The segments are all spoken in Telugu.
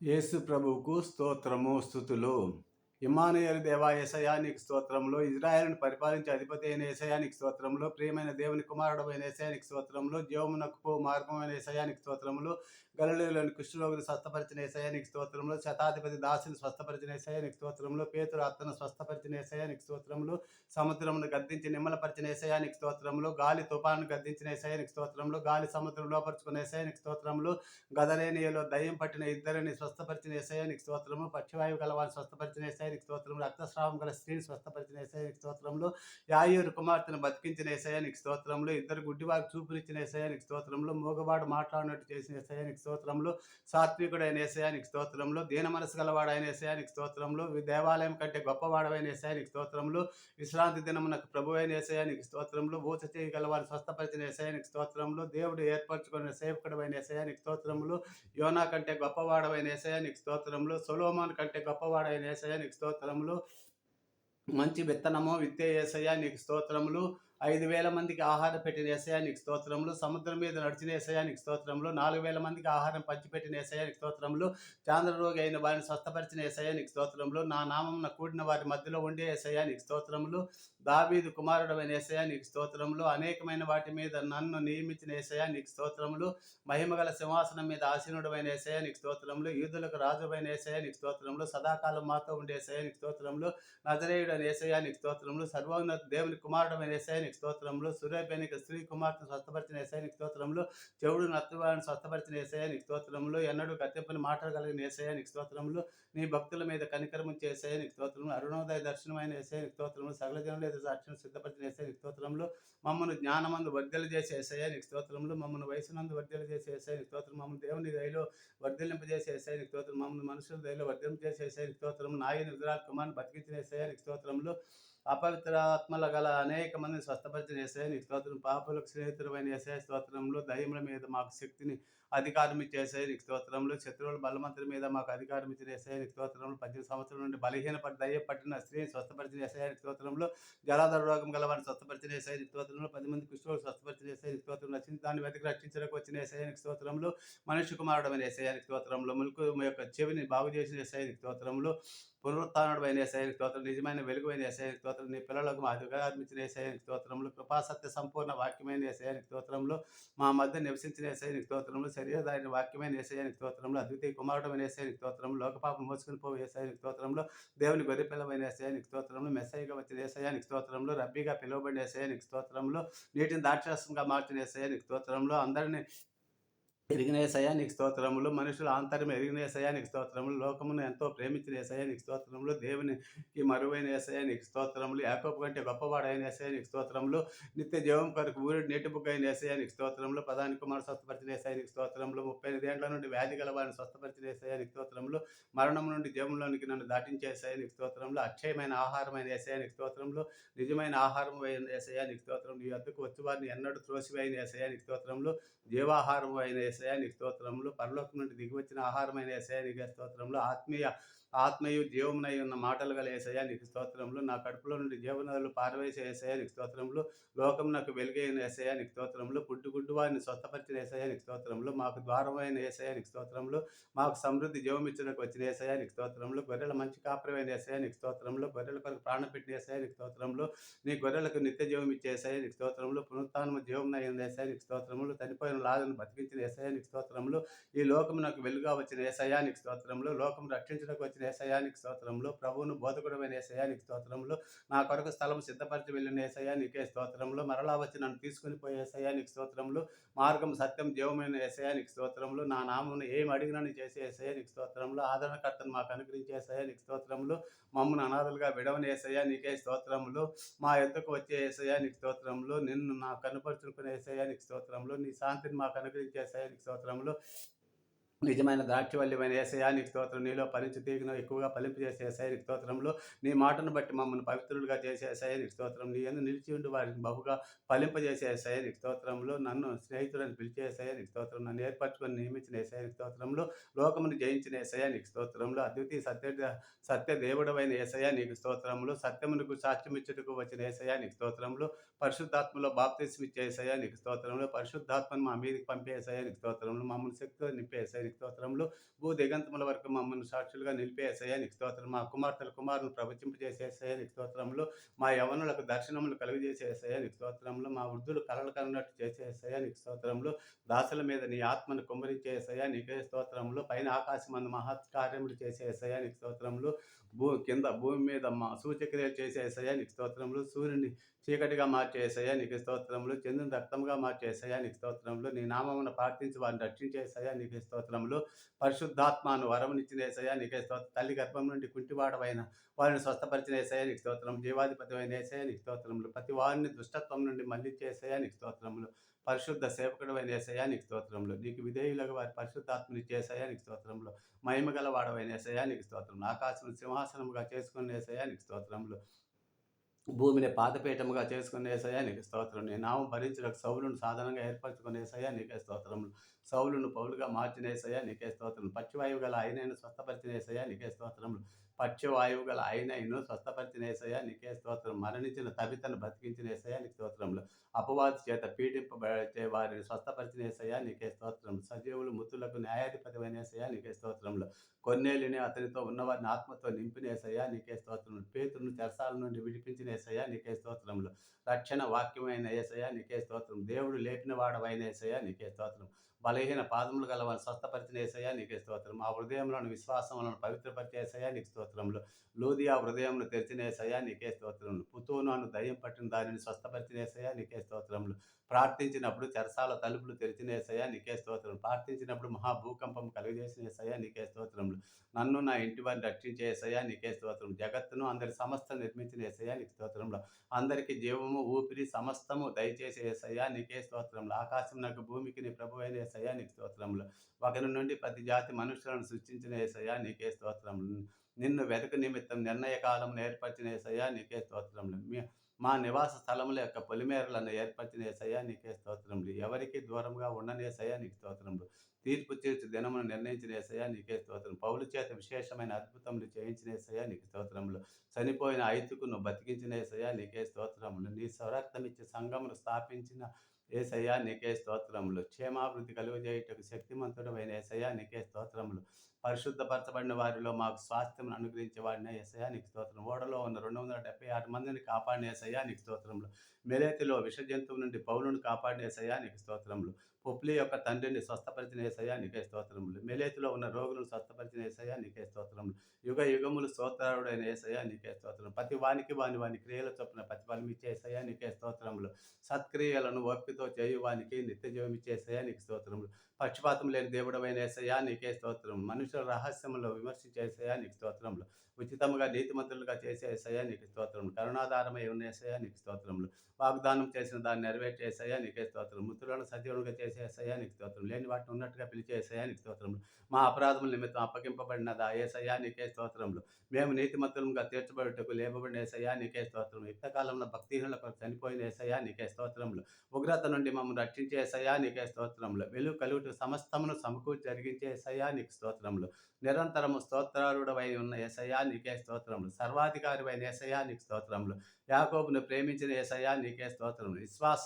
యేసు ప్రభువుకు స్తోత్రము స్తుతులు. ఇమ్మానుయేలు దేవా యేసయ్యా నీకు స్తోత్రములు. ఇజ్రాయేలును పరిపాలించే అధిపతి అయిన యేసయ్యా నీకు స్తోత్రములు. ప్రియమైన దేవుని కుమారుడవైన యేసయ్యా నీకు స్తోత్రములు. జీవమునకు పో మార్గమైన యేసయ్యా నీకు స్తోత్రములు. గలిలయలోని కుష్ఠరోగిని స్వస్థపరిచిన యేసయ్యా నీకు స్తోత్రములు. శతాధిపతి దాసుని స్వస్థపరిచిన యేసయ్యా నీకు స్తోత్రములు. పేతురు ఆత్మను స్వస్థపరిచిన యేసయ్యా నీకు స్తోత్రములు. సముద్రమును గద్దించి నిమ్మలపరిచిన యేసయ్యా నీకు స్తోత్రములు. గాలి తుఫాను గద్దించిన యేసయ్యా నీకు స్తోత్రములు. గాలి సముద్రం లోపరుచుకున్న యేసయ్యా నీకు స్తోత్రములు. గదరేనియలో దయ్యం పట్టిన ఇద్దరిని స్వస్థపరిచిన యేసయ్యా నీకు స్తోత్రము. పక్షవాయువు గలవారిని స్వస్థపరిచిన యేసయ్యా నీకు స్తోత్రము. రక్తస్రావం గల స్త్రీని స్వస్థపరిచిన యేసయ్యా నీకు స్తోత్రములు. యాయూరు కుమార్తెను బతికించిన యేసయ్యా నీకు స్తోత్రములు. ఇద్దరు గుడ్డివారికి చూపునిచ్చిన యేసయ్యా నీకు స్తోత్రములు. మూగవాడు మాట్లాడినట్టు చేసిన యేసయ్యా నీకు స్తోత్రములు. సాత్వికుడైన యేసయ్యా నీకు స్తోత్రములు. దీన మనసు గలవాడైన యేసయ్యా నీకు స్తోత్రములు. దేవాలయం కంటే గొప్పవాడవైన యేసయ్యా నీకు స్తోత్రములు. విశ్రాంతి దినమునకు ప్రభువైన యేసయ్యా నీకు స్తోత్రములు. ఊచ చేయగలవారిని స్వస్థపరిచిన యేసయ్యా నీకు స్తోత్రములు. దేవుడు ఏర్పరచుకున్న సేవకుడవైన యేసయ్యా నీకు స్తోత్రములు. యోనా కంటే గొప్పవాడవైన యేసయ్యా నీకు స్తోత్రములు. సొలొమోను కంటే గొప్పవాడైన యేసయ్యా నీకు స్తోత్రములు. మంచి విత్తనము విత్తే యేసయ్యా నీకు స్తోత్రములు. 5,000 మందికి ఆహారం పెట్టిన యేసయ్యా నీకు స్తోత్రములు. సముద్రం మీద నడిచిన యేసయ్యా నీకు స్తోత్రములు. 4,000 మందికి ఆహారం పంచిపెట్టిన యేసయ్యా నీకు స్తోత్రములు. చాంద్రరోగి అయిన వారిని స్వస్థపరిచిన యేసయ్యా నీకు స్తోత్రములు. నా నామమున కూడిన వారి మధ్యలో ఉండే యేసయ్యా నీకు స్తోత్రములు. దావీదు కుమారుడైన యేసయ్యా నీకు స్తోత్రములు. అనేకమైన వాటి మీద నన్ను నియమించిన యేసయ్యా నీకు స్తోత్రములు. మహిమగల సింహాసనం మీద ఆసీనుడైన యేసయ్యా నీకు స్తోత్రములు. యూదులకు రాజువైన యేసయ్యా నీకు స్తోత్రములు. సదాకాలం మాతో ఉండే యేసయ్యా నీకు స్తోత్రములు. నజరేయుడైన యేసయ్యా నీకు స్తోత్రములు. సర్వోన్నత దేవుని కుమారుడైన యేసయ్యా నీకు స్తోత్రములు. సూర్యపేనిక స్త్రీ కుమార్తెను స్వస్థపరిచిన యేసయ్యా నీకు స్తోత్రములు. చెవుడు నత్తువారిని స్వస్థపరిచిన యేసయ్యా నీకు స్తోత్రములు. ఎన్నడూ కత్తింపని మాటలు కలిగిన యేసయ్యా నీకు స్తోత్రములు. నీ భక్తుల మీద కనికరముంచే యేసయ్యా నీకు స్తోత్రములు. అరుణోదయ దర్శనమైన యేసయ్యా నీకు స్తోత్రములు. సకల జనుల ఎదుట సాక్ష్యం సిద్ధపరిచిన యేసయ్యా నీకు స్తోత్రములు. మమ్మల్ని జ్ఞానమందు వర్ధలు చేసే యేసయ్యా నీకు స్తోత్రములు. మమ్మల్ని వయసునందు వర్ధలు చేసే యేసయ్యా నీకు స్తోత్రం. మమ్మల్ని దేవుని దయలో వర్ధిల్లింపజేసే యేసయ్యా నీకు స్తోత్రం. మమ్మల్ని మనుషుల దయలో వర్ధింపజేసే యేసయ్యా నీకు స్తోత్రం. నాయని విగ్రహాల కుమారుని బతికించిన యేసయ్యా నీకు స్తోత్రములు. అపవిత్ర ఆత్మల గల అనేక మందిని స్వస్థపరిచిన యేసయ్యా నీకు స్తోత్రం. పాపులకు స్నేహితుడైన యేసయ్యా స్తోత్రములు. దయ్యముల మీద మాకు శక్తిని అధికారం ఇచ్చే యేసయ్యా నీకు స్తోత్రములు. శత్రువుల బలమంతుల మీద మాకు అధికారం ఇచ్చిన యేసయ్యా నీకు స్తోత్రములు. 18 సంవత్సరాల నుండి బలహీనపడి దయ్యం పట్టిన స్త్రీని స్వస్థపరిచిన యేసయ్యా నీకు స్తోత్రములు. జలాధర రోగం గలవారిని స్వస్థపరిచిన యేసయ్యా నీకు స్తోత్రములు. 10 మంది కుష్ఠరోగులు స్వస్థపరిచిన యేసయ్యా నీకు స్తోత్రములు. నశించి దాన్ని వెతికి రక్షించడానికి వచ్చిన యేసయ్యా నీకు స్తోత్రములు. మనుష్య కుమారుడైన యేసయ్యా నీకు స్తోత్రములు. ములుకు యొక్క చెవిని బాగు చేసిన యేసయ్యా నీకు స్తోత్రములు. పునరుత్థానుడైన యేసయ్యా నీకు స్తోత్రం. నిజమైన వెలుగువైన యేసయ్యా నీకు స్తోత్రం. నీ పిల్లలకు మా అధికారం ఇచ్చిన యేసయ్యా నీకు స్తోత్రములు. కృపాసత్య సంపూర్ణ వాక్యమైన యేసయ్యా నీకు స్తోత్రములు. మా మధ్య నివసించిన యేసయ్యా నీకు స్తోత్రములు. శరీరధారిన వాక్యమైన యేసయ్యా నీకు స్తోత్రములు. అద్వితీయ కుమారుడైన యేసయ్యా నీకు స్తోత్రములు. లోకపాపం మోసుకుని పోవు యేసయ్యా నీకు స్తోత్రములు. దేవుని గొర్రెపిల్లవైన యేసయ్యా నీకు స్తోత్రములు. మెస్సయ్యగా వచ్చిన యేసయ్యా నీకు స్తోత్రములు. రబ్బీగా పిలువబడిన యేసయ్యా నీకు స్తోత్రములు. నీటిని ద్రాక్షరసంగా మార్చిన యేసయ్యా నీకు స్తోత్రములు. అందరిని ఎరిగిన యేసయ్యా నీకు స్తోత్రములు. మనుషుల ఆంతర్యం ఎరిగిన యేసయ్యా నీకు స్తోత్రములు. లోకమును ఎంతో ప్రేమించిన యేసయ్యా నీకు స్తోత్రములు. దేవునికి మరువైన యేసయ్యా నీకు స్తోత్రములు. యాకోబు కంటే గొప్పవాడైన యేసయ్యా నీకు స్తోత్రములు. నిత్య జీవం కొరకు ఊరి నీటి బుగ్గైన యేసయ్యా నీకు స్తోత్రములు. ప్రధాని కుమారుడు స్వస్థపరిచిన యేసయ్యా నీకు స్తోత్రములు. 38 ఏండ్ల నుండి వ్యాధి గల వారిని స్వస్థపరిచిన యేసయ్యా నీకు స్తోత్రములు. మరణం నుండి జీవంలోనికి నన్ను దాటించే యేసయ్యా నీకు స్తోత్రములు. అక్షయమైన ఆహారమైన యేసయ్యా నీకు స్తోత్రములు. నిజమైన ఆహారం అయిన యేసయ్యా నీకు స్తోత్రం. నీ వద్దకు వచ్చి వారిని ఎన్నడూ త్రోసివేయని యేసయ్యా నీకు స్తోత్రములు. జీవాహారం అయిన యేసయ్యా నీకు స్తోత్రములు. పరలోకం నుండి దిగివచ్చిన ఆహారమైన యేసయ్యా నీకు స్తోత్రములు. ఆత్మయు జీవమునై ఉన్న మాటలు గల యేసయ్యా నీకు స్తోత్రములు. నా కడుపులో నుండి జీవనదులు పారవేసే యేసయ్యా నీకు స్తోత్రములు. లోకం నాకు వెలుగైన యేసయ్యా నీకు స్తోత్రములు. గుడ్డి వారిని స్వస్థపరిచిన యేసయ్యా నీకు స్తోత్రములు. మాకు ద్వారమైన యేసయ్యా నీకు స్తోత్రములు. మాకు సమృద్ధి జీవమిచ్చడానికి వచ్చిన యేసయ్యా నీకు స్తోత్రములు. గొర్రెల మంచి కాపరివైన యేసయ్యా నీకు స్తోత్రములు. గొర్రెల కొరకు ప్రాణం పెట్టిన యేసయ్యా నీకు స్తోత్రములు. నీ గొర్రెలకు నిత్య జీవం ఇచ్చే యేసయ్యా నీకు స్తోత్రములు. పునరుత్థానము జీవమునైన యేసయ్యా నీకు స్తోత్రములు. చనిపోయిన లాజరును బతికించిన యేసయ్యా నీకు స్తోత్రములు. ఈ లోకము నాకు వెలుగుగా వచ్చిన యేసయ్యా నీకు స్తోత్రములు. లోకం రక్షించడానికి వచ్చిన యేసయ్యా నీకు స్తోత్రములు. ప్రభువును బోధకుడమైన యేసయ్యా నీకు స్తోత్రములు. నా కొరకు స్థలం సిద్ధపరిచి వెళ్ళిన యేసయ్యా నీకే స్తోత్రములు. మరలా వచ్చి నన్ను తీసుకుని పోయే యేసయ్యా నీకు స్తోత్రములు. మార్గం సత్యం జీవమైన యేసయ్యా నీకు స్తోత్రములు. నా నామమును ఏమి అడిగినని చేసే యేసయ్యా నీకు స్తోత్రములు. ఆదరణకర్తను మాకు అనుగ్రహించే యేసయ్యా నీకు స్తోత్రములు. మమ్మల్ని అనాథలుగా విడవని యేసయ్యా నీకే స్తోత్రములు. మా యొద్దకు వచ్చే యేసయ్యా నీకు స్తోత్రములు. నిన్ను నాకు కనుపరుచుకునే యేసయ్యా నీకు స్తోత్రములు. నీ శాంతిని మాకు అనుగ్రహించే యేసయ్యా నీకు స్తోత్రములు. నిజమైన ద్రాక్షవల్లిమైన యేసయ్యా నీకు స్తోత్రం. నీలో ఫలించు తీగను ఎక్కువగా ఫలింపజేసే యేసయ్యా నీకు స్తోత్రములు. నీ మాటను బట్టి మమ్మల్ని పవిత్రులుగా చేసే యేసయ్యా నీకు స్తోత్రం. నీ యందు నిలిచి ఉండి వారిని బహుగా ఫలింపజేసే యేసయ్యా నీకు స్తోత్రములు. నన్ను స్నేహితుడని పిలిచే యేసయ్యా నీకు స్తోత్రం. నన్ను ఏర్పరచుకొని నియమించిన యేసయ్యా నీకు స్తోత్రములు. లోకమును జయించిన యేసయ్యా నీకు స్తోత్రములు. అద్వితీయ సత్య దేవుడవైన యేసయ్యా నీకు స్తోత్రములు. సత్యమునకు సాక్ష్యమిచ్చుటకు వచ్చిన యేసయ్యా నీకు స్తోత్రములు. పరిశుద్ధాత్మలో బాప్తిస్మిచ్చే యేసయ్యా నీకు స్తోత్రములు. పరిశుద్ధాత్మను మా మీదకి పంపే యేసయ్యా నీకు స్తోత్రములు. మమ్మల్ని శక్తితో నింపే యేసయ్యా నీకు స్తోత్రములు. భూ దిగంతముల వరకు మమ్మల్ని సాక్షులుగా నిలిపే యేసయ్యా నీకు స్తోత్రం. మా కుమారులను ప్రవచింపజేసే యేసయ్యా నీకు స్తోత్రములు. మా యవ్వనులకు దర్శనములు కలుగజేసే యేసయ్యా నీకు స్తోత్రములు. మా వృద్ధులు కలలు కన్నట్టు చేసే యేసయ్యా నీకు స్తోత్రములు. దాసుల మీద నీ ఆత్మను కుమ్మరించే యేసయ్యా నీకే స్తోత్రములు. పైన ఆకాశమందు మహత్ కార్యములు చేసే యేసయ్యా నీకు స్తోత్రములు. కింద భూమి మీద సూచక్రియలు చేసే యేసయ్యా నీకు స్తోత్రములు. సూర్యుని చీకటిగా మార్చే యేసయ్యా నీకు స్తోత్రములు. చంద్రుని రక్తముగా మార్చే యేసయ్యా నీకు స్తోత్రములు. నీ నామమున ప్రార్థించి వారిని రక్షించే యేసయ్యా నీకే స్తోత్రములు. పరిశుద్ధాత్మను వరమునిచ్చిన యేసయ్యా నీకే స్తోత్రం. తల్లి గర్భం నుండి కుంటివాడవైన వారిని స్వస్థపరిచిన యేసయ్యా నీకు స్తోత్రం. జీవాధిపతివైన యేసయ్యా నీకు స్తోత్రములు. ప్రతి వారిని దుష్టత్వం నుండి మళ్లించే యేసయ్యా నీకు స్తోత్రములు. పరిశుద్ధ సేవకుడవైన యేసయ్యా నీకు స్తోత్రములు. నీకు విధేయులుగా వారి పరిశుద్ధాత్మనిచ్చే యేసయ్యా నీకు స్తోత్రములు. మహిమగల వాడవైన యేసయ్యా నీకు స్తోత్రములు. ఆకాశం సింహాసనముగా చేసుకున్న యేసయ్యా నీకు స్తోత్రములు. భూమిని పాదపీఠముగా చేసుకునే యేసయ్యా నీకు స్తోత్రం. నీ నామం భరించుటకు సౌలును సాధనంగా ఏర్పరచుకునే యేసయ్యా నీకే స్తోత్రములు. సౌలును పౌలుగా మార్చిన యేసయ్యా నీకే స్తోత్రం. పక్షవాయువు గల ఆయనను స్వస్థపరిచిన యేసయ్యా నీకే స్తోత్రములు. పక్షవాయువు గల ఆయనను స్వస్థపరిచిన యేసయ్యా నీకే స్తోత్రం. మరణించిన తబితను బ్రతికించిన యేసయ్యా నీకు స్తోత్రములు. అపవాది చేత పీడింపబడితే వారిని స్వస్థపరిచిన యేసయ్యా నీకే స్తోత్రం. సజీవులు మృతులకు న్యాయాధిపతివైన యేసయ్యా నీకే స్తోత్రములు. కొన్నేలిని అతనితో ఉన్నవారిని ఆత్మతో నింపిన యేసయ్యా నీకే స్తోత్రములు. పేతురును చెరసాల నుండి విడిపించిన యేసయ్యా నీకే స్తోత్రములు. రక్షణ వాక్యమైన యేసయ్యా నీకే స్తోత్రం. దేవుడు లేపిన వాడవైన యేసయ్యా నీకే స్తోత్రం. బలహీన పాదములు గలవారిని స్వస్థపరిచిన యేసయ్యా నీకే స్తోత్రం. ఆ హృదయంలోని విశ్వాసములను పవిత్రపరిచే యేసయ్యా నీకు స్తోత్రములు. లూదియా హృదయమును తెరిచిన యేసయ్యా నీకే స్తోత్రములు. పుతూను అను దయ్యం పట్టిన దానిని స్వస్థపరిచిన యేసయ్యా నీకే స్తోత్రములు. ప్రార్థించినప్పుడు చెరసాల తలుపులు తెరిచిన యేసయ్యా నీకే స్తోత్రం. ప్రార్థించినప్పుడు మహాభూకంపం కలుగజేసిన యేసయ్యా నీకే స్తోత్రములు. నన్ను నా ఇంటి వారిని రక్షించే యేసయ్యా నీకే స్తోత్రం. జగత్తును అందరి సమస్తం నిర్మించిన యేసయ్యా నీకు స్తోత్రములు. అందరికి జీవము ఊపిరి సమస్తము దయచేసే యేసయ్యా నీకే స్తోత్రములు. ఆకాశమునకు భూమికి నీ ప్రభువైన యేసయ్యా నీకు స్తోత్రములు. ఒకరి నుండి ప్రతి జాతి మనుషులను సృష్టించిన యేసయ్యా నీకే స్తోత్రములు. నిన్ను వెతక నిమిత్తం నిర్ణయ కాలం ఏర్పరిచిన యేసయ్యా నీకే స్తోత్రములు. మా నివాస స్థలముల యొక్క పొలిమేరలను ఏర్పరిచిన యేసయ్యా నీకే స్తోత్రములు. ఎవరికి దూరంగా ఉండని యేసయ్యా నీకు స్తోత్రములు. తీర్పు తీర్చి దినమును నిర్ణయించిన యేసయ్యా నీకే స్తోత్రం. పౌలు చేత విశేషమైన అద్భుతములు చేయించిన యేసయ్యా నీకు స్తోత్రములు. చనిపోయిన ఐతుకును బతికించిన యేసయ్యా నీకే స్తోత్రములు. నీ స్వరక్తమిచ్చి సంఘమును స్థాపించిన యేసయ్యా నీకే స్తోత్రములు. క్షేమాభివృద్ధి కలుగజేయుటకు శక్తిమంతుడైన యేసయ్యా నీకే స్తోత్రములు. పరిశుద్ధపరచబడిన వారిలో మాకు స్వాస్థ్యం అనుగ్రహించే వాడిని యేసయ్యా నీకు స్తోత్రం. ఓడలో ఉన్న 276 మందిని కాపాడిన యేసయ్యా నీకు స్తోత్రములు. మెలేతిలో విష జంతువు నుండి పౌలును కాపాడిన యేసయ్యా నీకు స్తోత్రములు. పొప్లి యొక్క తండ్రిని స్వస్థపరిచిన యేసయ్యా నీకే స్తోత్రములు. మెలేతిలో ఉన్న రోగులను స్వస్థపరిచిన యేసయ్యా నీకే స్తోత్రములు. యుగ యుగములు స్తోత్రుడైన యేసయ్యా నీకే స్తోత్రం. ప్రతి వానికి వాని క్రియల చొప్పున ప్రతిఫలం ఇచ్చే యేసయ్యా నీకే స్తోత్రములు. సత్క్రియలను ఓపికతో చేయువానికి నిత్య జీవం ఇచ్చే యేసయ్యా నీకు స్తోత్రములు. పక్షపాతం లేని దేవుడవైన యేసయ్యా నీకే స్తోత్రం. మనుషుల రహస్యములో విమర్శించే యేసయ్యా నీకు స్తోత్రములు. ఉచితముగా నీతిమంతులుగా చేసే యేసయ్యా నీకు స్తోత్రములు. కరుణాధారమై ఉన్న యేసయ్యా నీకు స్తోత్రములు. వాగ్దానం చేసిన దాన్ని నెరవేర్చే యేసయ్యా నీకే స్తోత్రం. మృతులను సజీవులుగా చేసే యేసయ్యా నీకు స్తోత్రం. లేని వాటిని ఉన్నట్టుగా పిలిచే యేసయ్యా నీకు స్తోత్రములు. మా అపరాధముల నిమిత్తం అప్పగింపబడినదా యేసయ్యా నీకే స్తోత్రములు. మేము నీతిమంతులుగా తీర్చబడుటకు లేపబడిన యేసయ్యా నీకే స్తోత్రం. యుక్తకాలంలో భక్తిహీనుల కొరకు చనిపోయిన యేసయ్యా నీకే స్తోత్రములు. ఉగ్రత నుండి మమ్మల్ని రక్షించే యేసయ్యా నీకే స్తోత్రములు. వెలుగు కలుగుటకు సమస్తమును సమకూర్చి జరిగించే యేసయ్యా నీకు స్తోత్రములు. నిరంతరము స్తోత్రారుడవై ఉన్న యేసయ్యా నీకే స్తోత్రములు. సర్వాధికారివైన యేసయ్యా నీకు స్తోత్రములు. యాకోబును ప్రేమించిన యేసయ్యా నీకే స్తోత్రములు. విశ్వాస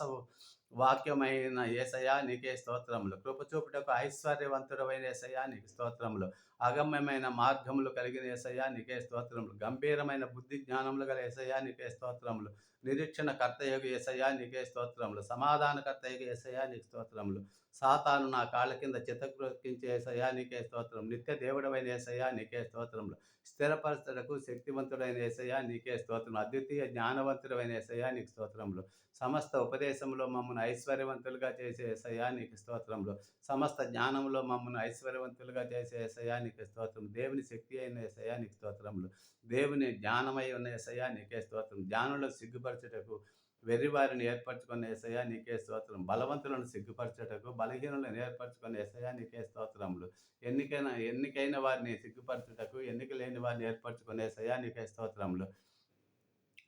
వాక్యమైన యేసయ్యా నీకే స్తోత్రములు. కృప చూపుటకు ఐశ్వర్యవంతుడవైన యేసయ్యా నీకు స్తోత్రములు. అగమ్యమైన మార్గములు కలిగిన యేసయ్యా నీకే స్తోత్రములు. గంభీరమైన బుద్ధి జ్ఞానములు గల యేసయ్యా నీకే స్తోత్రములు. నిరీక్షణ కర్తయగు యేసయ్యా నీకే స్తోత్రములు. సమాధాన కర్తయగు యేసయ్యా నీకు స్తోత్రములు. సాతాను నా కాళ్ళ కింద చితక్రొక్కించే యేసయ్యా నీకే స్తోత్రం. నిత్య దేవుడవైన యేసయ్యా నీకే స్తోత్రములు. స్థిరపరచటకు శక్తివంతుడైన యేసయ్యా నీకే స్తోత్రం. అద్వితీయ జ్ఞానవంతుడైన యేసయ్యా నీకు స్తోత్రములు. సమస్త ఉపదేశంలో మమ్మల్ని ఐశ్వర్యవంతులుగా చేసే యేసయ్యా నీకు స్తోత్రములు. సమస్త జ్ఞానంలో మమ్మల్ని ఐశ్వర్యవంతులుగా చేసే యేసయ్యా నీకు స్తోత్రం. దేవుని శక్తి అయిన యేసయ్యా నీకు స్తోత్రములు. దేవుని జ్ఞానమై ఉన్న యేసయ్యా నీకే స్తోత్రం. జ్ఞానులను సిగ్గుపరచుటకు వెర్రివారిని ఏర్పరచుకున్న యేసయ్యా నీకే స్తోత్రం. బలవంతులను సిగ్గుపరచుటకు బలహీనులను ఏర్పరచుకున్న యేసయ్యా నీకే స్తోత్రములు. ఎన్నికైన వారిని సిగ్గుపరచుటకు ఎన్నిక లేని వారిని ఏర్పరచుకున్న యేసయ్యా నీకే స్తోత్రములు.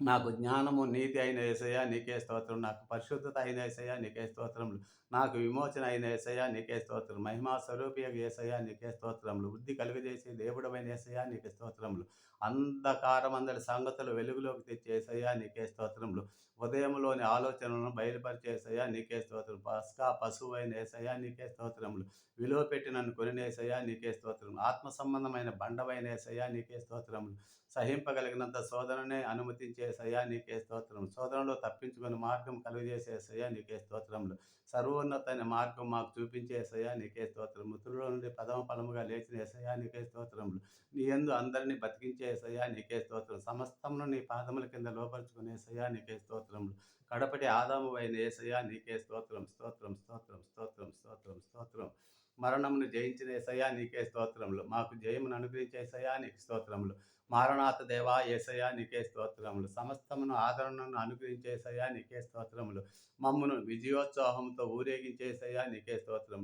నాకు జ్ఞానము, నీతి అయిన యేసయ్యా నీకే స్తోత్రం. నాకు పరిశుద్ధత అయిన యేసయ్యా నీకే స్తోత్రములు. నాకు విమోచన అయిన యేసయ్యా నీకే స్తోత్రం. మహిమా స్వరూపియగు యేసయ్యా నీకే స్తోత్రములు. వృద్ధి కలుగజేసే దేవుడవైన యేసయ్యా నీకే స్తోత్రములు. అంధకారమందలి సంగతులు వెలుగులోకి తెచ్చే యేసయ్యా నీకే స్తోత్రములు. ఉదయంలోని ఆలోచనలను బయలుపరిచే యేసయ్యా నీకే స్తోత్రం. పస్కా పశువైన యేసయ్యా నీకే స్తోత్రములు. విలువ పెట్టి నన్ను కొనిన యేసయ్యా నీకే స్తోత్రం. ఆత్మ సంబంధమైన బండవైన యేసయ్యా నీకే స్తోత్రములు. సహింపగలిగినంత శోధననే అనుమతించే యేసయ్యా నీకే స్తోత్రం. శోధనలో తప్పించుకొని మార్గం కలుగజేసే యేసయ్యా నీకే స్తోత్రములు. సర్వోన్నతమైన మార్గం మాకు చూపించే యేసయ్యా నీకే స్తోత్రం. మృతుల్లో నుండి ప్రథమ ఫలముగా లేచిన యేసయ్యా నీకే స్తోత్రములు. నీ యందు అందరిని బతికించే యేసయ్యా నీకే స్తోత్రం. సమస్తమును నీ పాదముల కింద లోపరుచుకునే యేసయ్యా నీకే స్తోత్రములు. కడపటి ఆదామువైన యేసయ్యా నీకే స్తోత్రం. స్తోత్రం స్తోత్రం స్తోత్రం స్తోత్రం స్తోత్రం. మరణమును జయించిన యేసయ్యా నీకే స్తోత్రములు. మాకు జయమును అనుగ్రహించే యేసయ్యా నీకు స్తోత్రములు. మారనాథ దేవా యేసయ్యా నీకే స్తోత్రములు. సమస్తమును ఆదరణను అనుగ్రహించే యేసయ్యా నీకే స్తోత్రములు. మమ్మును విజయోత్సాహంతో ఊరేగించే యేసయ్యా నీకే స్తోత్రం.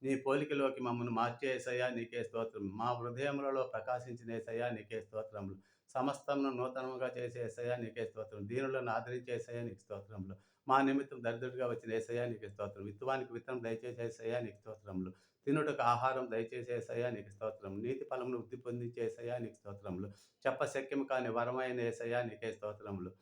నీ పోలికలోకి మమ్మను మార్చే యేసయ్యా నీకే స్తోత్రం. మా హృదయములలో ప్రకాశించిన యేసయ్యా నీకే స్తోత్రములు. సమస్తమును నూతనముగా చేసే యేసయ్యా నీకే స్తోత్రం. దీనులను ఆదరించే యేసయ్యా నీకు స్తోత్రములు. మా నిమిత్తం దరిద్రుడిగా వచ్చిన యేసయ్యా నీకు స్తోత్రం. విత్తువానికి విత్తనం దయచేసే యేసయ్యా నీకు స్తోత్రములు. తినుటకు ఆహారం దయచేసే యేసయ్యా నీకు స్తోత్రం. నీతి ఫలమును వృద్ధి పొందించే యేసయ్యా నీకు స్తోత్రములు. చెప్పశక్యము కాని వరమైన యేసయ్యా నీకే స్తోత్రములు.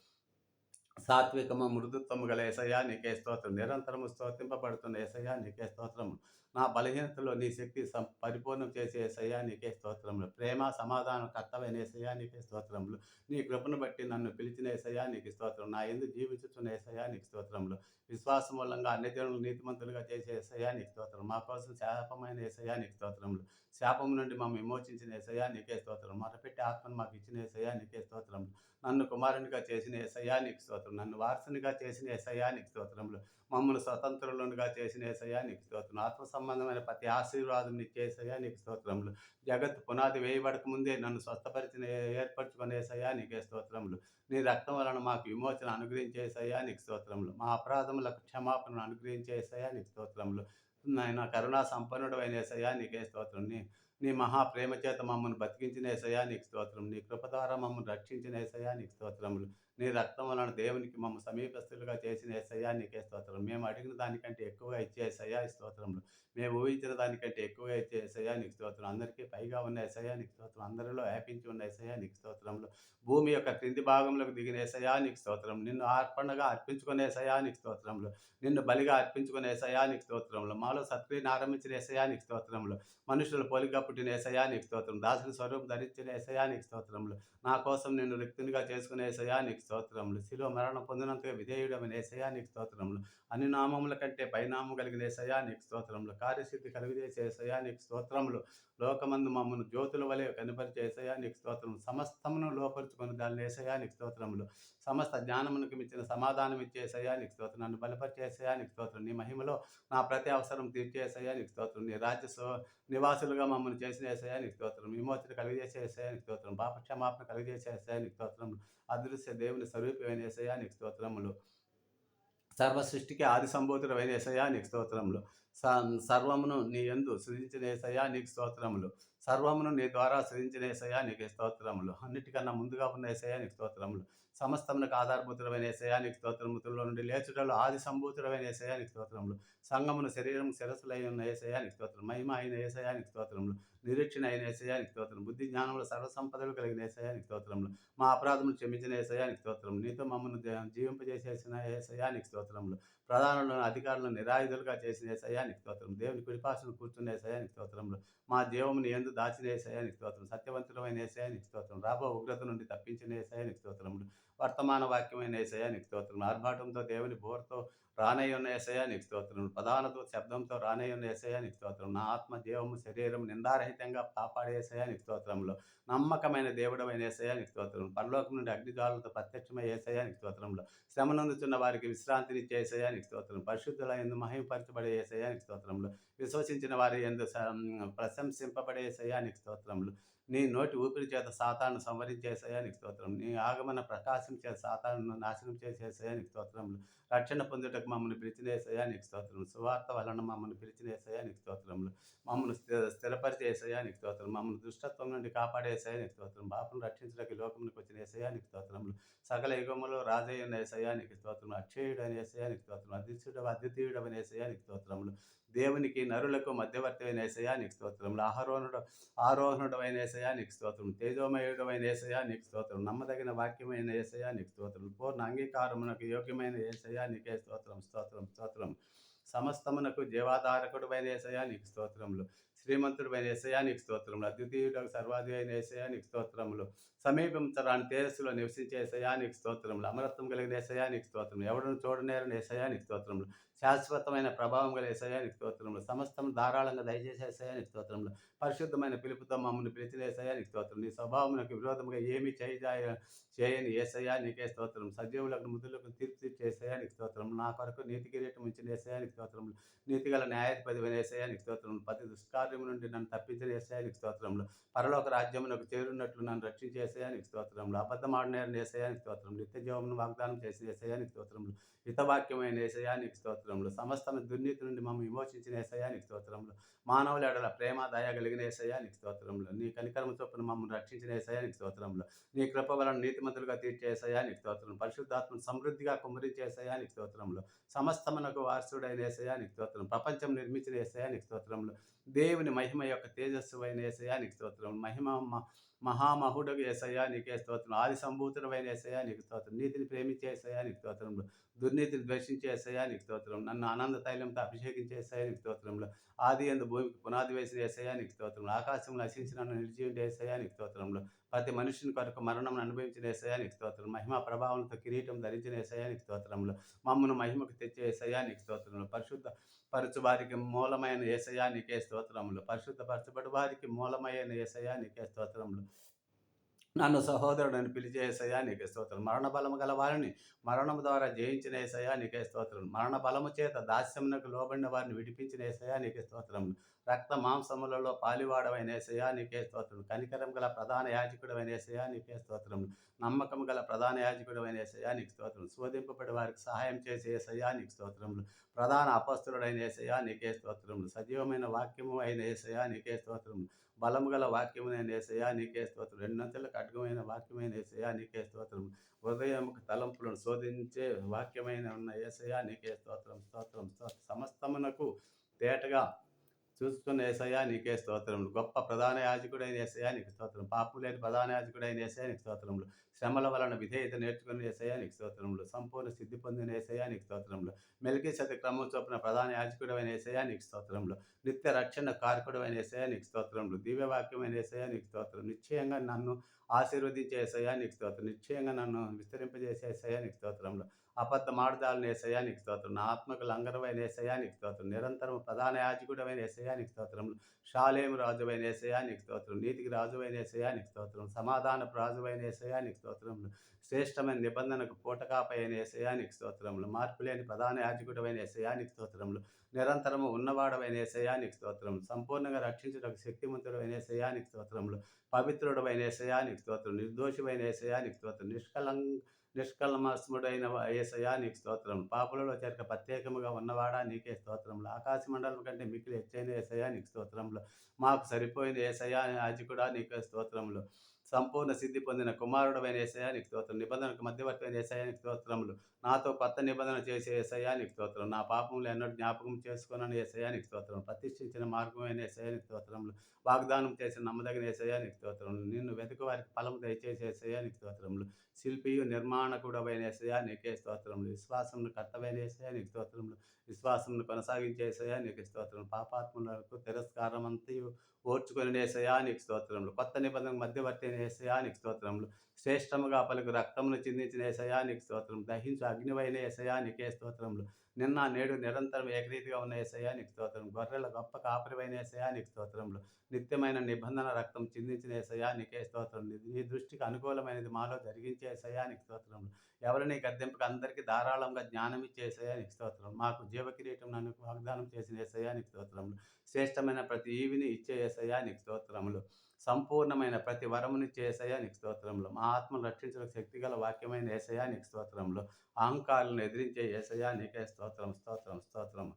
సాత్వికము, మృదుత్వము గల యేసయ్యా నీకే స్తోత్రం. నిరంతరము స్తోత్రింపబడుతున్న యేసయ్యా నీకే స్తోత్రము. నా బలహీనతలో నీ శక్తి పరిపూర్ణం చేసే యేసయ్యా నీకే స్తోత్రములు. ప్రేమ సమాధానం కర్తవైన యేసయ్యా నీకే స్తోత్రములు. నీ కృపను బట్టి నన్ను పిలిచిన యేసయ్యా నీకు స్తోత్రం. నా యందు జీవించుచున్న యేసయ్యా నీకు స్తోత్రములు. విశ్వాసం మూలంగా అన్ని జనులను నీతిమంతులుగా చేసే యేసయ్యా నీకు స్తోత్రం. మా కోసం శాపమైన యేసయ్యా నీకు స్తోత్రములు. శాపము నుండి మమ్మల్ని విమోచించిన యేసయ్యా నీకే స్తోత్రం. మొరపెట్టి ఆత్మను మాకు ఇచ్చిన యేసయ్యా నీకే స్తోత్రములు. నన్ను కుమారునిగా చేసిన యేసయ్యా నీకు స్తోత్రం. నన్ను వారసునిగా చేసిన యేసయ్యా నీకు స్తోత్రములు. మమ్మల్ని స్వతంత్రులుగా చేసిన యేసయ్యా నీకు స్తోత్రం. ఆత్మ సంబంధమైన ప్రతి ఆశీర్వాదం నీకు యేసయ్యా నీకు స్తోత్రములు. జగత్తు పునాది వేయబడక ముందే నన్ను స్వస్థపరిచిన ఏర్పరచుకునే యేసయ్యా నీకే స్తోత్రములు. నీ రక్తం వలన మాకు విమోచన అనుగ్రహించే యేసయ్యా నీకు స్తోత్రములు. మా అపరాధములకు క్షమాపణను అనుగ్రహించే యేసయ్యా నీకు స్తోత్రములు. నాయన కరుణా సంపన్నుడు అయిన యేసయ్యా నీకే స్తోత్రం. నీ మహాప్రేమ చేత మమ్మల్ని బతికించిన యేసయ్యా నీకు స్తోత్రం. నీ కృప ద్వారా మమ్మల్ని రక్షించిన యేసయ్యా నీకు స్తోత్రములు. నీ రక్తం వలన దేవునికి మమ్మ సమీపస్తులుగా చేసిన యేసయ్యా నీకే స్తోత్రం. మేము అడిగిన దానికంటే ఎక్కువగా ఇచ్చే యేసయ్యా ఈ స్తోత్రములు. మేము ఊహించిన దానికంటే ఎక్కువగా ఇచ్చే యేసయ్యా నీకు స్తోత్రం. అందరికీ పైగా ఉన్న యేసయ్యా నీకు స్తోత్రం. అందరిలో వ్యాపించి ఉన్న యేసయ్యా నీకు స్తోత్రములు. భూమి యొక్క క్రింది భాగంలోకి దిగిన యేసయ్యా నీకు స్తోత్రం. నిన్ను అర్పణగా అర్పించుకునే యేసయ్యా నీకు స్తోత్రములు. నిన్ను బలిగా అర్పించుకునే యేసయ్యా నీకు స్తోత్రములు. మాలో సత్క్రియను ఆరంభించిన యేసయ్యా నీకు స్తోత్రములు. మనుషుల పోలికగా పుట్టిన యేసయ్యా నీకు స్తోత్రం. దాసుని స్వరూపం ధరించిన యేసయ్యా నీకు స్తోత్రములు. నా కోసం నిన్ను రిక్తునిగా చేసుకునే యేసయ్యా నీకు స్తోత్రములు. శిలువ మరణం పొందినంతగా విధేయుడమైన యేసయ్యా నీకు స్తోత్రములు. అన్ని నామముల కంటే పైనామం కలిగిన యేసయ్యా నీకు స్తోత్రములు. కార్యసిద్ధి కలుగజేసే యేసయ్యా నీకు స్తోత్రములు. లోకమందు మమ్మను జ్యోతుల వలె కనిపరిచే యేసయ్యా నీకు స్తోత్రములు. సమస్తమును లోపరుచుకొని దాన్ని యేసయ్యా నీకు స్తోత్రములు. సమస్త జ్ఞానమునకు మించిన సమాధానం ఇచ్చే యేసయ్యా నీకు స్తోత్రం. నన్ను బలపరిచే యేసయ్యా నీకు స్తోత్రం. నీ మహిమలో నా ప్రతి అవసరం తీర్చే యేసయ్యా నీకు స్తోత్రం. నీ రాజ్య నివాసులుగా మమ్మల్ని చేసిన యేసయ్యా నీకు స్తోత్రం. విమోచన కలుగజేసే యేసయ్యా నీకు స్తోత్రం. పాప క్షమాపణ కలుగజేసే యేసయ్యా నీకు స్తోత్రం. అదృశ్య దేవుని స్వరూపమైన యేసయ్యా నీకు స్తోత్రములు. సర్వ సృష్టికి ఆది సంభూతుడైన యేసయ్యా నీకు స్తోత్రములు. సర్వమును నీ యందు సృజించిన యేసయ్యా నీకు స్తోత్రములు. సర్వమును నీ ద్వారా సృజించిన యేసయ్యా నీకు స్తోత్రములు. అన్నిటికన్నా ముందుగా ఉన్న యేసయ్యా నీకు స్తోత్రములు. సమస్తమునకు ఆధారభూతుడమైన యేసయ్యా నీకు స్తోత్రము. మృతుల్లో నుండి లేచుటలో ఆది సంభూతుడమైన యేసయ్యా నీకు స్తోత్రములు. సంగమును శరీరం శిరస్సులై ఉన్న యేసయ్యా నీకు స్తోత్రం. మహిమ అయిన యేసయ్యా నీకు స్తోత్రములు. నిరీక్షణ అయిన యేసయ్యా నీకు స్తోత్రం. బుద్ధి జ్ఞానములు సర్వసంపదలు కలిగిన యేసయ్యా నీకు స్తోత్రములు. మా అపరాధములు క్షమించిన యేసయ్యా నీకు స్తోత్రం. నీతో మమ్మల్ని జీవింపజేసేసిన యేసయ్యా నీకు స్తోత్రములు. ప్రధానులను అధికారులను నిరాయుధులుగా చేసిన యేసయ్యా నీకు స్తోత్రం. దేవుని కుడిపార్శ్వన కూర్చున్న యేసయ్యా నీకు స్తోత్రములు. మా జీవము నీ యందు దాచిన యేసయ్యా నీకు స్తోత్రం. సత్యవంతుడమైన యేసయ్యా నీకు స్తోత్రం. రాబో ఉగ్రత నుండి తప్పించిన యేసయ్యా నీకు స్తోత్రములు. వర్తమాన వాక్యమైన యేసయ్యా నీకు స్తోత్రం. ఆర్భాటంతో దేవుని బోర్తో రానై ఉన్న యేసయ్యా నీకు స్తోత్రం. ప్రధాన శబ్దంతో రానై ఉన్న యేసయ్యా నీకు స్తోత్రం. నా ఆత్మ జీవము శరీరం నిందారహితంగా కాపాడే యేసయ్యా నీకు స్తోత్రములు. నమ్మకమైన దేవుడమైన యేసయ్యా నీకు స్తోత్రం. పరలోకం నుండి అగ్నిజ్వాలలతో ప్రత్యక్షమై యేసయ్యా నీకు స్తోత్రములు. శ్రమనందుతున్న వారికి విశ్రాంతినిచ్చే యేసయ్యా నీకు స్తోత్రం. పరిశుద్ధుల యందు మహిమపరచబడే యేసయ్యా నీకు స్తోత్రములు. విశ్వసించిన వారి యందు ప్రశంసింపబడే యేసయ్యా నీకు స్తోత్రములు. నీ నోటి ఊపిరి చేత సాతాను సంవరించే యేసయ్యా నీకు స్తోత్రం. నీ ఆగమన ప్రకాశం చేత సాతానును నాశనం చేసే యేసయ్యా నీకు స్తోత్రములు. రక్షణ పొందుటకు మమ్మల్ని పిలిచిన యేసయ్యా నీకు స్తోత్రం. సువార్త వలన మమ్మల్ని పిలిచిన యేసయ్యా నీకు స్తోత్రములు. మమ్మల్ని స్థిరపరిచే యేసయ్యా నీకు స్తోత్రం. మమ్మల్ని దుష్టత్వం నుండి కాపాడే యేసయ్యా నీకు స్తోత్రం. పాపులను రక్షించడానికి ఈ లోకంలోకి వచ్చిన యేసయ్యా నీకు స్తోత్రములు. సకల యుగములో రాజయ్యున్న యేసయ్యా నీకు స్తోత్రం. అక్షయుడైన యేసయ్యా నీకు స్తోత్రం. అద్వితీయుడైన యేసయ్యా నీకు స్తోత్రములు. దేవునికి నరులకు మధ్యవర్తివైన యేసయ్యా నీకు స్తోత్రములు. ఆరోహణుడైన యేసయ్యా నీకు స్తోత్రం. తేజోమయుడైన యేసయ్యా నీకు స్తోత్రం. నమ్మదగిన వాక్యమైన యేసయ్యా నీకు స్తోత్రం. పూర్ణ అంగీకారమునకు యోగ్యమైన యేసయ్యా నీకే స్తోత్రం స్తోత్రం స్తోత్రం. సమస్తమునకు జీవాధారకుడైన యేసయ్యా నీకు స్తోత్రములు. శ్రీమంతుడైన యేసయ్యా నీకు స్తోత్రములు. అద్వితీయుడకు సర్వాధి అయిన యేసయ్యా నీకు స్తోత్రములు. సమీపించరాని తేజస్సులో నివసించే యేసయ్యా నీకు స్తోత్రములు. అమరత్వం కలిగిన యేసయ్యా నీకు స్తోత్రములు. ఎవడను చూడనేరని యేసయ్యా నీకు స్తోత్రములు. శాశ్వతమైన ప్రభావం గల యేసయ్యా నీకు స్తోత్రములు. సమస్తం ధారాళంగా దయచేసే యేసయ్యా నీకు స్తోత్రములు. పరిశుద్ధమైన పిలుపుతో మమ్మల్ని పిలిచిన యేసయ్యా నీకు స్తోత్రం. నీ స్వభావమునకు విరోధముగా ఏమీ చేయని యేసయ్యా నీకే స్తోత్రం. సజీవులకు మృతులకు తీర్పు తీర్చే యేసయ్యా నీకు స్తోత్రం. నా కొరకు నీతి కిరీటం ఉంచిన యేసయ్యా నీకు స్తోత్రములు. నీతిగల న్యాయాధిపతివైన యేసయ్యా నీకు స్తోత్రములు. ప్రతి దుష్కార్యము నుండి నన్ను తప్పించిన యేసయ్యా నీకు స్తోత్రములు. పరలోక రాజ్యమునకు చేరున్నట్లు నన్ను రక్షించే యేసయ్యా నీకు స్తోత్రములు. అబద్ధమాడనేరని యేసయ్యా నీకు స్తోత్రములు. నిత్య జీవమును వాగ్దానం చేసిన యేసయ్యా నీకు స్తోత్రములు. హితవాక్యమైన యేసయ్యా నీకు స్తోత్రములు. సమస్తమైన దుర్నీతి నుండి మమ్మల్ని విమోచించిన యేసయ్యా నీకు స్తోత్రములు. మానవుల ఎడల ప్రేమ దయ కలిగిన యేసయ్యా నీకు స్తోత్రములు. నీ కనికరము చొప్పున మమ్మల్ని రక్షించిన యేసయ్యా నీకు స్తోత్రములు. నీ కృప వలన నీతిమంతులుగా తీర్చే యేసయ్యా నీకు స్తోత్రం. పరిశుద్ధాత్మను సమృద్ధిగా కుమ్మరించే యేసయ్యా నీకు స్తోత్రములు. సమస్తమునకు వారసుడైన యేసయ్యా నీకు స్తోత్రం. ప్రపంచం నిర్మించిన యేసయ్యా నీకు స్తోత్రములు. దేవుని మహిమ యొక్క తేజస్సు అయిన యేసయ్యా నీకు స్తోత్రం. మహామహుడగు యేసయ్యా నీకే స్తోత్రం. ఆది సంభూతుడైన యేసయ్యా నీకు స్తోత్రం. నీతిని ప్రేమించే యేసయ్యా నీకు స్తోత్రములు. దుర్నీతిని ద్వేషించే యేసయ్యా నీకు స్తోత్రం. నన్ను ఆనంద తైలంతో అభిషేకించే యేసయ్యా నీకు స్తోత్రములు. ఆది యందు భూమికి పునాది వేసిన యేసయ్యా నీకు స్తోత్రములు. ఆకాశంలో నశించి నన్ను నిలిచి ఉండే యేసయ్యా నీకు స్తోత్రములు. ప్రతి మనుషుని కొరకు మరణం అనుభవించిన యేసయ్యా నీకు స్తోత్రం. మహిమా ప్రభావంతో కిరీటం ధరించిన యేసయ్యా నీకు స్తోత్రములు. మమ్మను మహిమకు తెచ్చే యేసయ్యా నీకు స్తోత్రములు. పరచు వారికి మూలమైన యేసయ్యా నీకే స్తోత్రములు. పరచబడు వారికి మూలమైన యేసయ్యా నీకే స్తోత్రములు. నన్ను సహోదరుడని పిలిచే యేసయ్యా నీకే స్తోత్రం. మరణ బలము గల వారిని మరణము ద్వారా జయించిన యేసయ్యా నీకే స్తోత్రం. మరణ బలము చేత దాస్యమునకు లోబడిన వారిని విడిపించిన యేసయ్యా నీకే స్తోత్రములు. రక్త మాంసములలో పాలివాడవైన యేసయ్యా నీకే స్తోత్రం. కనికరం గల ప్రధాన యాజకుడవైన యేసయ్యా నీకే స్తోత్రములు. నమ్మకం గల ప్రధాన యాజకుడవైన యేసయ్యా నీకు స్తోత్రం. శోధింపబడి వారికి సహాయం చేసే యేసయ్యా నీకు స్తోత్రములు. ప్రధాన అపొస్తలుడైన యేసయ్యా నీకే స్తోత్రములు. సజీవమైన వాక్యము అయిన యేసయ్యా నీకే స్తోత్రములు. బలము గల వాక్యమైన యేసయ్యా నీకే స్తోత్రం. రెండంచెలకు అడ్గమైన వాక్యమైన యేసయ్యా నీకే స్తోత్రం. హృదయముకు తలంపులను శోధించే వాక్యమైన ఉన్న యేసయ్యా నీకే స్తోత్రం స్తోత్రం స్తోత్రం. సమస్తమునకు తేటగా చూసుకున్న యేసయ్యా నీకే స్తోత్రములు. గొప్ప ప్రధాన యాజకుడైన యేసయ్యా నీకు స్తోత్రం. పాపం లేని ప్రధాన యాజకుడైన యేసయ్యా నీకు స్తోత్రములు. శ్రమల వలన విధేయత నేర్చుకున్న యేసయ్యా నీకు స్తోత్రములు. సంపూర్ణ సిద్ధి పొందిన యేసయ్యా నీకు స్తోత్రములు. మెల్కీసెదెకు క్రమం చొప్పున ప్రధాన యాజకుడైన యేసయ్యా నీకు స్తోత్రములు. నిత్య రక్షణ కారకుడైన యేసయ్యా నీకు స్తోత్రములు. దివ్యవాక్యమైన యేసయ్యా నీకు స్తోత్రం. నిశ్చయంగా నన్ను ఆశీర్వదించే యేసయ్యా నీకు స్తోత్రం. నిశ్చయంగా నన్ను విస్తరింపజేసే యేసయ్యా నీకు స్తోత్రములు. అబద్ధమాడుదాలని యేసయ్యా నీకు స్తోత్రం. నా ఆత్మకు లంగరమైన యేసయ్యా నీకు స్తోత్రం. నిరంతరం ప్రధాన యాజకుడైన యేసయ్యా నీకు స్తోత్రములు. షాలేము రాజువైన యేసయ్యా నీకు స్తోత్రం. నీతికి రాజువైన యేసయ్యా నీకు స్తోత్రం. సమాధానపు రాజువైన యేసయ్యా నీకు స్తోత్రములు. శ్రేష్టమైన నిబంధనకు పూటకాపైన యేసయ్యా నీకు స్తోత్రములు. మార్పులేని ప్రధాన యాజకుడైన యేసయ్యా నీకు స్తోత్రములు. నిరంతరము ఉన్నవాడవైన యేసయ్యా నీకు స్తోత్రములు. సంపూర్ణంగా రక్షించుటకు శక్తిమంతుడైన యేసయ్యా నీకు స్తోత్రములు. పవిత్రుడవైన యేసయ్యా నీకు స్తోత్రం. నిర్దోషివైన యేసయ్యా నీకు స్తోత్రం. నిష్కల్మషుడైన యేసయ్యా నీకు స్తోత్రం. పాపులలో చేరక ప్రత్యేకముగా ఉన్నవాడా నీకే స్తోత్రములు. ఆకాశ మండలం కంటే మిక్కిలి హెచ్చైన యేసయ్యా నీకు స్తోత్రములు. మాకు సరిపోయిన యేసయ్యా యాజకుడా నీకే స్తోత్రములు. సంపూర్ణ సిద్ధి పొందిన కుమారుడైన యేసయ్యా నీకు స్తోత్రం. నిబంధనకు మధ్యవర్తి అయిన యేసయ్యా నీకు స్తోత్రములు. నాతో కొత్త నిబంధన చేసే యేసయ్యా నీకు స్తోత్రం. నా పాపములు ఎన్నడూ జ్ఞాపకం చేసుకొనని యేసయ్యా నీకు స్తోత్రం. ప్రతిష్ఠించిన మార్గమైన యేసయ్యా నీకు స్తోత్రములు. వాగ్దానం చేసిన నమ్మదగిన యేసయ్యా నీకు స్తోత్రములు. నిన్ను వెతుకు వారికి ఫలము దయచేసే యేసయ్యా నీకు స్తోత్రములు. శిల్పియు నిర్మాణకుడవైన యేసయ్యా నీకే స్తోత్రములు. విశ్వాసమును కర్తవైన యేసయ్యా నీకు స్తోత్రములు. విశ్వాసమును కొనసాగించే యేసయ్యా నీకు స్తోత్రం. పాపాత్ములకు తిరస్కారమంతయు ఓర్చుకొని యేసయ్యా నీకు స్తోత్రములు. కొత్త నిబంధన మధ్యవర్తి అయిన యేసయ్యా నీకు స్తోత్రములు. శ్రేష్టముగా పలుకు రక్తమును చిందించిన యేసయ్యా నీకు స్తోత్రం. దహించు అగ్నివైన యేసయ్యా నీకే స్తోత్రములు. నిన్న నేడు నిరంతరం ఏకరీతిగా ఉన్న యేసయ్యా నీకు స్తోత్రం. గొర్రెల గొప్ప కాపరివైన యేసయ్యా నీకు స్తోత్రములు. నిత్యమైన నిబంధన రక్తం చిందించిన యేసయ్యా నీకే స్తోత్రం. నీ దృష్టికి అనుకూలమైనది మాలో జరిగించే యేసయ్యా నీకు స్తోత్రములు. ఎవరిని గద్దెంపక అందరికీ ధారాళంగా జ్ఞానం ఇచ్చే యేసయ్యా నీకు స్తోత్రం. మాకు జీవకిరీటం నన్ను వాగ్దానం చేసిన యేసయ్యా నీకు స్తోత్రములు. శ్రేష్టమైన ప్రతి ఈవిని ఇచ్చే యేసయ్యా నీకు స్తోత్రములు. సంపూర్ణమైన ప్రతి వరమునిచ్చే యేసయ్యా నీకు స్తోత్రములు. మా ఆత్మను రక్షించడానికి శక్తిగల వాక్యమైన యేసయ్యా నీకు స్తోత్రములు. అహంకారులను ఎదిరించే యేసయ్యా నీకే స్తోత్రం, స్తోత్రం, స్తోత్రం.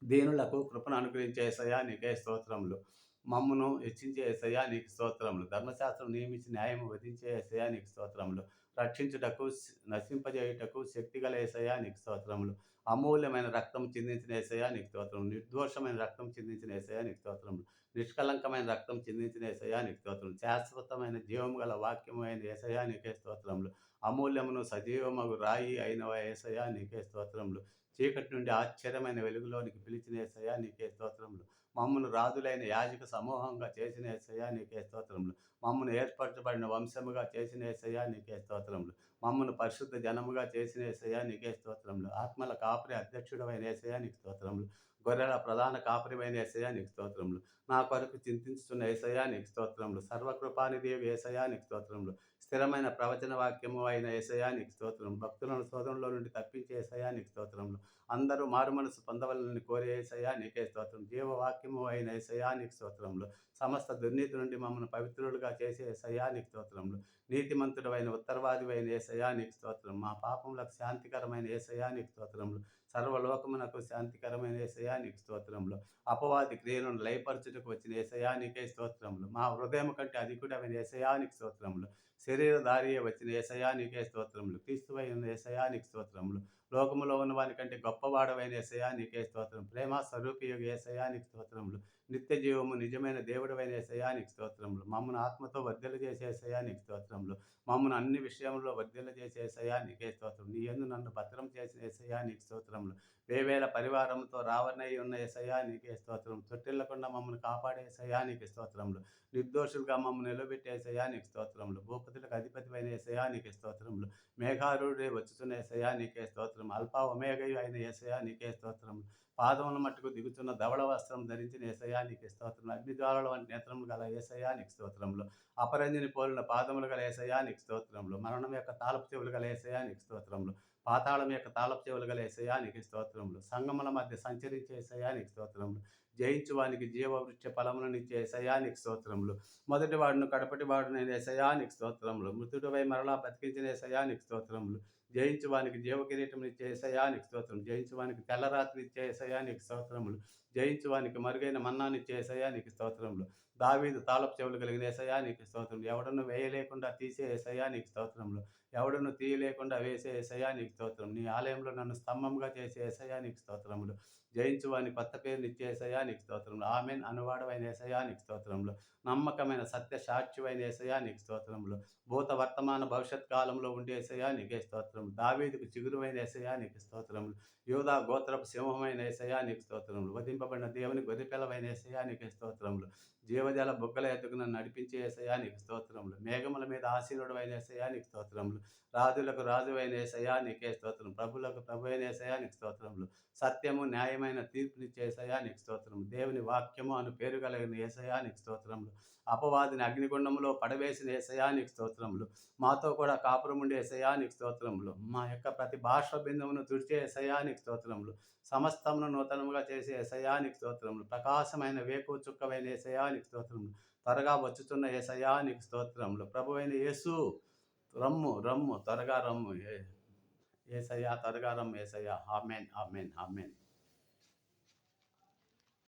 దీనులకు కృపను అనుగ్రహించే యేసయ్యా నీకే స్తోత్రములు. మమ్మును హెచ్చించే యేసయ్యా నీకు స్తోత్రములు. ధర్మశాస్త్రం నియమించి న్యాయము విధించే యేసయ్యా నీకు స్తోత్రములు. రక్షించుటకు నశింపజేయుటకు శక్తిగల యేసయ్యా నీకు స్తోత్రములు. అమూల్యమైన రక్తం చిందించిన యేసయ్యా నీకు స్తోత్రములు. నిర్దోషమైన రక్తం చిందించిన యేసయ్యా నీకు స్తోత్రములు. నిష్కలంకమైన రక్తం చిందించిన యేసయ్యా నీకు స్తోత్రములు. శాశ్వతమైన జీవము గల వాక్యమైన యేసయ్యా నీకే స్తోత్రములు. అమూల్యమును సజీవమగు రాయి అయిన యేసయ్యా నీకే స్తోత్రములు. చీకటి నుండి ఆశ్చర్యమైన వెలుగులోనికి పిలిచిన యేసయ్యా నీకే స్తోత్రములు. మమ్మను రాజులైన యాజక సమూహంగా చేసిన యేసయ్యా నీకే స్తోత్రములు. మమ్మను ఏర్పరచబడిన వంశముగా చేసిన యేసయ్యా నీకే స్తోత్రములు. మమ్మను పరిశుద్ధ జనముగా చేసిన యేసయ్యా నీకే స్తోత్రములు. ఆత్మల కాపరి అధ్యక్షుడమైన యేసయ్యా నీకు స్తోత్రములు. గొర్రెల ప్రధాన కాపరిమైన యేసయ్యా నీకు స్తోత్రములు. నా కొరకు చింతించుతున్న యేసయ్యా నీకు స్తోత్రములు. సర్వకృపానిదేవి యేసయ్యా నీకు స్తోత్రములు. స్థిరమైన ప్రవచన వాక్యము అయిన యేసయ్యా నీకు స్తోత్రం. భక్తులను శోధనలో నుండి తప్పించే యేసయ్యా నీకు స్తోత్రములు. అందరూ మారుమనసు పొందవలని కోరే యేసయ్యా నీకే స్తోత్రం. జీవవాక్యము అయిన యేసయ్యా నీకు స్తోత్రములు. సమస్త దుర్నీతి నుండి మమ్మల్ని పవిత్రులుగా చేసే యేసయ్యా నీకు స్తోత్రములు. నీతిమంతుడైన ఉత్తరవాదివైన యేసయ్యా నీకు స్తోత్రం. మా పాపములకు శాంతికరమైన యేసయ్యా నీకు స్తోత్రములు. సర్వలోకమునకు శాంతికరమైన యేసయ్యా నీకు స్తోత్రములు. అపవాది క్రియలను లయపరచుటకు వచ్చిన యేసయ్యా నీకే స్తోత్రములు. మా హృదయం కంటే అధికుడమైన యేసయ్యా నీకు స్తోత్రములు. శరీరధారియే వచ్చిన యేసయ్యా నీకే స్తోత్రములు. క్రీస్తువైన యేసయ్యా నీకు స్తోత్రములు. లోకములో ఉన్న వాని కంటే గొప్పవాడవైన యేసయ్యా నీకే స్తోత్రం. ప్రేమ స్వరూపియగు యేసయ్యా నీకు స్తోత్రములు. నిత్య జీవము నిజమైన దేవుడవైన యేసయ్యా నీకు స్తోత్రములు. మమ్మను ఆత్మతో వర్ధిల్ల చేసే యేసయ్యా నీకు స్తోత్రములు. మమ్మను అన్ని విషయంలో వర్ధిల్ల చేసే యేసయ్యా నీకే స్తోత్రం. నీ యందు నన్ను భద్రం చేసిన యేసయ్యా నీకు స్తోత్రములు. వేవేల పరివారంతో రావణై ఉన్న యేసయ్యా నీకే స్తోత్రం. తొట్టిల్లకుండా మమ్మల్ని కాపాడే యేసయ్యా నీకు స్తోత్రములు. నిర్దోషులుగా మమ్మల్ని నిలబెట్టే యేసయ్యా నీకు స్తోత్రములు. భూపతులకు అధిపతివైన యేసయ్యా నీకే స్తోత్రములు. మేఘారూఢుడై వచ్చుతున్న యేసయ్యా నీకే స్తోత్రం. అల్ఫా ఒమేగయు అయిన యేసయ్యా నీకే స్తోత్రములు. పాదముల మట్టుకు దిగుతున్న ధవళ వస్త్రం ధరించిన యేసయ్యా నీకు స్తోత్రం. అగ్నిజ్వాలల వంటి నేత్రములు గల యేసయ్యా నీకు స్తోత్రములు. అపరంజిని పోలిన పాదములు గల యేసయ్యా నీకు స్తోత్రములు. మరణం యొక్క తాళపు చెవులు గల యేసయ్యా నీకు స్తోత్రములు. పాతాళం యొక్క తాళపు చెవులు గల యేసయ్యా నీకు స్తోత్రములు. సంగముల మధ్య సంచరించే యేసయ్యా నీకు స్తోత్రములు. జయించువానికి జీవవృక్ష ఫలములనిచ్చే యేసయ్యా నీకు స్తోత్రములు. మొదటి వాడును కడపటి వాడునైన యేసయ్యా నీకు స్తోత్రములు. మృతుడివై మరలా బతికించిన యేసయ్యా నీకు స్తోత్రములు. జయించువానికి జీవ కిరీటమునిచ్చే యేసయ్యా నీకు స్తోత్రం. జయించువానికి తెల్లరాత్రి ఇచ్చే యేసయ్యా నీకు స్తోత్రములు. జయించువానికి మరుగైన మన్నానిచ్చే యేసయ్యా నీకు స్తోత్రములు. దావీదు తాళపు చెవులు కలిగిన యేసయ్యా నీకు స్తోత్రం. ఎవడను వేయలేకుండా తీసే యేసయ్యా నీకు స్తోత్రములు. ఎవడను తీయలేకుండా వేసే యేసయ్యా నీకు స్తోత్రం. నీ ఆలయంలో నన్ను స్తంభంగా చేసే యేసయ్యా నీకు స్తోత్రములు. జయించువాని కొత్త పేరునిచ్చే యేసయ్యా నీకు స్తోత్రములు. ఆమెన్ అనువాడవైన యేసయ్యా నీకు స్తోత్రములు. నమ్మకమైన సత్య సాక్షివైన యేసయ్యా నీకు స్తోత్రములు. భూత వర్తమాన భవిష్యత్ కాలంలో ఉండే యేసయ్యా నీకే స్తోత్రములు. దావీదుకు చిగురువైన యేసయ్యా నీకు స్తోత్రములు. యూదా గోత్రపు సింహమైన యేసయ్యా నీకు స్తోత్రములు. వధింపబడిన దేవుని గొర్రెపిల్లవైన యేసయ్యా నీకే స్తోత్రములు. జీవజల బుగ్గల ఎద్దుకు నన్ను నడిపించే యేసయ్యా నీకు స్తోత్రములు. మేఘముల మీద ఆసీనుడవైన యేసయ్యా నీకు స్తోత్రములు. రాజులకు రాజువైన యేసయ్యా నీకే స్తోత్రం. ప్రభులకు ప్రభువైన యేసయ్యా నీకు స్తోత్రములు. సత్యము న్యాయమైన తీర్పునిచ్చే యేసయ్యా నీకు స్తోత్రములు. దేవుని వాక్యము అను పేరు కలిగిన యేసయ్యా నీకు స్తోత్రములు. అపవాదిని అగ్నిగుండములో పడవేసిన యేసయ్యా నీకు స్తోత్రములు. మాతో కూడా కాపురం ఉండే యేసయ్యా నీకు స్తోత్రములు. మా యొక్క ప్రతి భాష బిందువును తుడిచే యేసయ్యా నీకు స్తోత్రములు. సమస్తమును నూతనముగా చేసే యేసయ్యా నీకు స్తోత్రములు. ప్రకాశమైన వేకువ చుక్కవైన యేసయ్యా నీకు స్తోత్రములు. త్వరగా వచ్చుతున్న యేసయ్యా నీకు స్తోత్రములు. ప్రభువైన యేసు రమ్ము రమ్ము త్వరగా రమ్ము. యేసయ్యా త్వరగా రమ్ము యేసయ్యా. ఆమేన్, ఆమేన్, ఆమేన్.